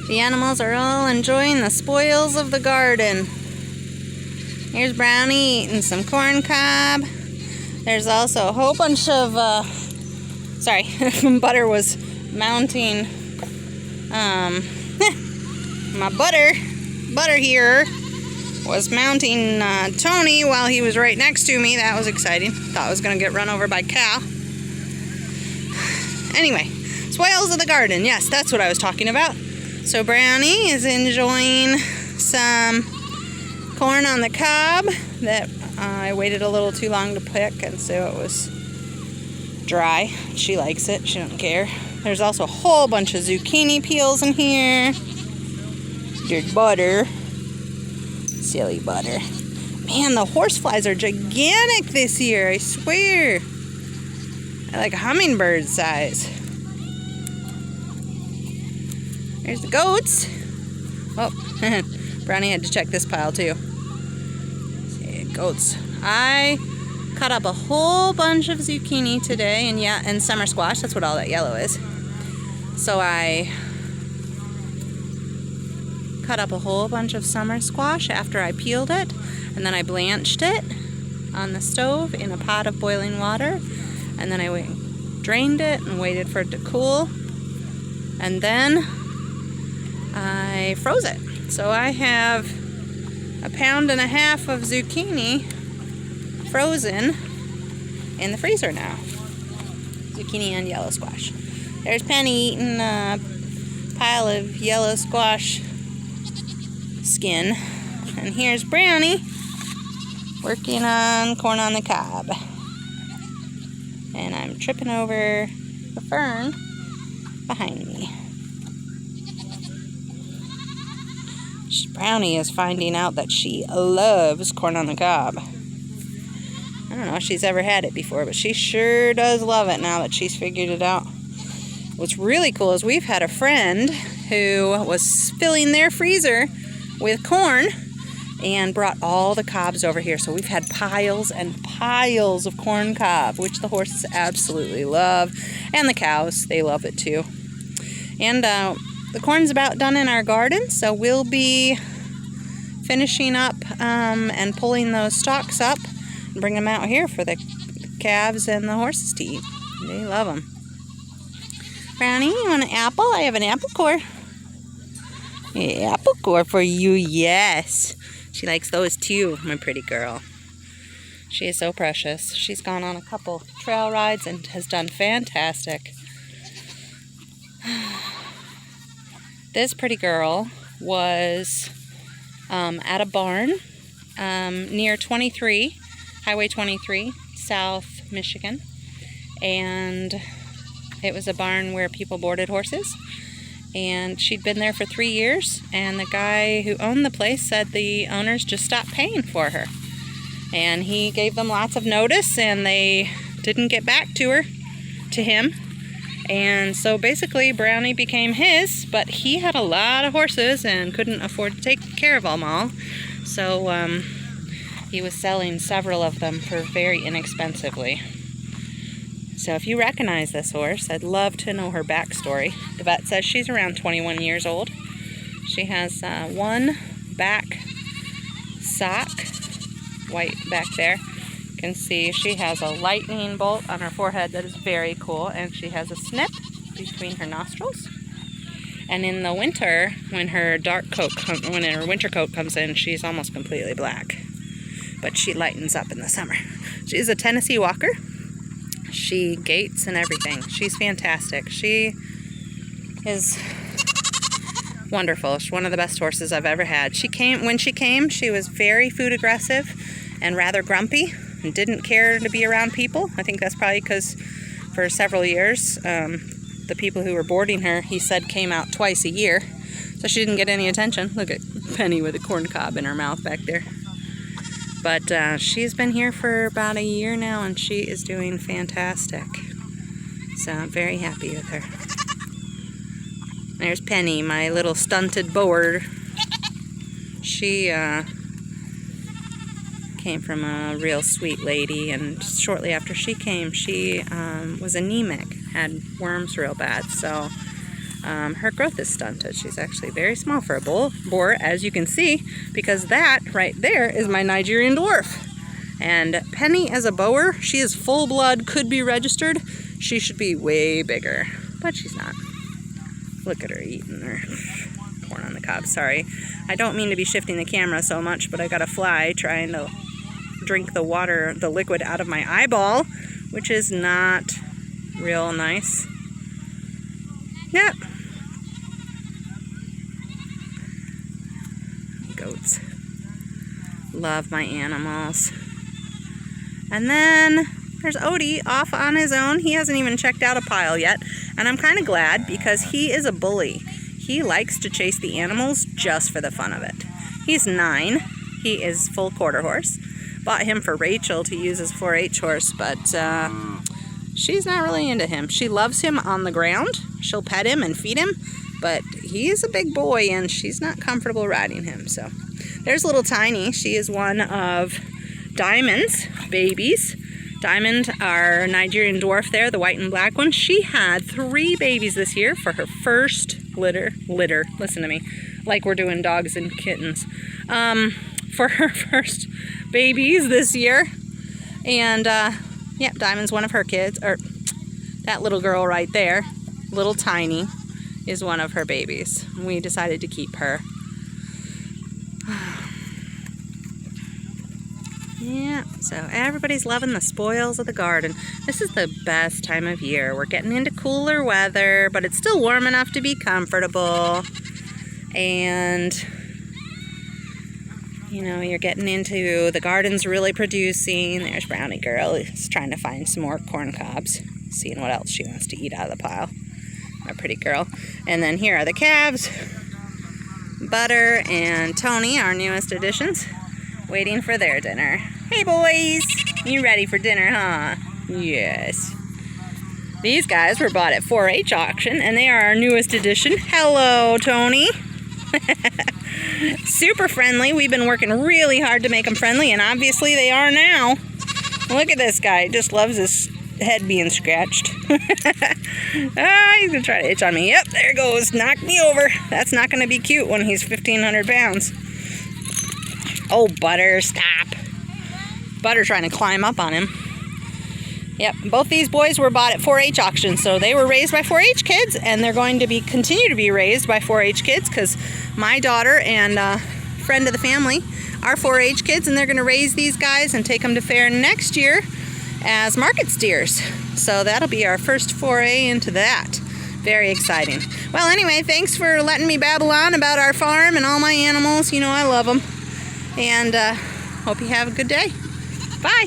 The animals are all enjoying the spoils of the garden. Here's Brownie eating some corn cob. There's also a whole bunch of, Butter was mounting, my butter here was mounting Tony while he was right next to me. That was exciting. Thought I was going to get run over by a cow. Anyway, spoils of the garden. Yes, that's what I was talking about. So Brownie is enjoying some corn on the cob that I waited a little too long to pick, and so it was dry. She likes it. She don't care. There's also a whole bunch of zucchini peels in here. There's butter. Silly butter. Man, the horseflies are gigantic this year, I swear. They're like hummingbird size. There's the goats. Oh, Brownie had to check this pile too. See, goats. I cut up a whole bunch of zucchini today, and summer squash. That's what all that yellow is. So I cut up a whole bunch of summer squash after I peeled it, and then I blanched it on the stove in a pot of boiling water, and then I drained it and waited for it to cool, and then I froze it. So I have 1.5 pounds of zucchini frozen in the freezer now. Zucchini and yellow squash. There's Penny eating a pile of yellow squash skin. And here's Brownie working on corn on the cob. And I'm tripping over the fern behind me. Brownie is finding out that she loves corn on the cob. I don't know if she's ever had it before, but she sure does love it now that she's figured it out. What's really cool is we've had a friend who was filling their freezer with corn and brought all the cobs over here. So we've had piles and piles of corn cob, which the horses absolutely love. And the cows, they love it too. And the corn's about done in our garden, so we'll be finishing up and pulling those stalks up and bring them out here for the calves and the horses to eat. They love them. Brownie, you want an apple? I have an apple core. Yeah, apple core for you, yes. She likes those too, my pretty girl. She is so precious. She's gone on a couple trail rides and has done fantastic. This pretty girl was at a barn near Highway 23, South Michigan. And it was a barn where people boarded horses. And she'd been there for 3 years. And the guy who owned the place said the owners just stopped paying for her. And he gave them lots of notice, and they didn't get back to him. And so basically Brownie became his, but he had a lot of horses and couldn't afford to take care of them all. So he was selling several of them for very inexpensively. So if you recognize this horse, I'd love to know her backstory. The vet says she's around 21 years old. She has one back sock, white back there. You can see she has a lightning bolt on her forehead that is very cool, and she has a snip between her nostrils. And in the winter, when her winter coat comes in, she's almost completely black, but she lightens up in the summer. She's a Tennessee walker. She gates and everything. She's fantastic. She is wonderful. She's one of the best horses I've ever had. When she came, she was very food aggressive and rather grumpy and didn't care to be around people. I think that's probably because for several years, the people who were boarding her, he said, came out twice a year. So she didn't get any attention. Look at Penny with a corn cob in her mouth back there. But she's been here for about a year now, and she is doing fantastic. So I'm very happy with her. There's Penny, my little stunted board. She came from a real sweet lady, and shortly after she came, she was anemic, had worms real bad. So her growth is stunted. She's actually very small for a boar, as you can see, because that right there is my Nigerian dwarf. And Penny, as a boer, she is full blood, could be registered. She should be way bigger, but she's not. Look at her eating her corn on the cob. Sorry, I don't mean to be shifting the camera so much, but I got a fly trying to drink the water, the liquid out of my eyeball, which is not real nice. Yep. Goats. Love my animals. And then there's Odie off on his own. He hasn't even checked out a pile yet. And I'm kind of glad because he is a bully. He likes to chase the animals just for the fun of it. He's 9. He is full quarter horse. Bought him for Rachel to use as 4-H horse, but she's not really into him. She loves him on the ground. She'll pet him and feed him, but he's a big boy and she's not comfortable riding him. So there's little Tiny. She is one of Diamond's babies. Diamond, our Nigerian dwarf there, the white and black one, she had 3 babies this year for her first litter, listen to me, like we're doing dogs and kittens, for her first babies this year. And yeah, Diamond's one of her kids, or that little girl right there, little Tiny, is one of her babies. We decided to keep her. Yeah, so everybody's loving the spoils of the garden. This is the best time of year. We're getting into cooler weather, but it's still warm enough to be comfortable. And, you know, you're getting into the garden's really producing. There's Brownie Girl. She's trying to find some more corn cobs, seeing what else she wants to eat out of the pile. Our pretty girl. And then here are the calves. Butter and Tony, our newest additions, waiting for their dinner. Hey boys, you ready for dinner, huh? Yes. These guys were bought at 4-H auction and they are our newest addition. Hello, Tony. Super friendly. We've been working really hard to make them friendly and obviously they are now. Look at this guy. He just loves his head being scratched. Ah, he's gonna try to itch on me. Yep, there goes. Knock me over. That's not gonna be cute when he's 1,500 pounds. Oh, Butter, stop. Butter trying to climb up on him. Yep, both these boys were bought at 4-H auction, so they were raised by 4-H kids, and they're going to continue to be raised by 4-H kids, because my daughter and a friend of the family are 4-H kids, and they're going to raise these guys and take them to fair next year as market steers. So that'll be our first foray into that. Very exciting. Well, anyway, thanks for letting me babble on about our farm and all my animals. You know I love them. And hope you have a good day. Bye.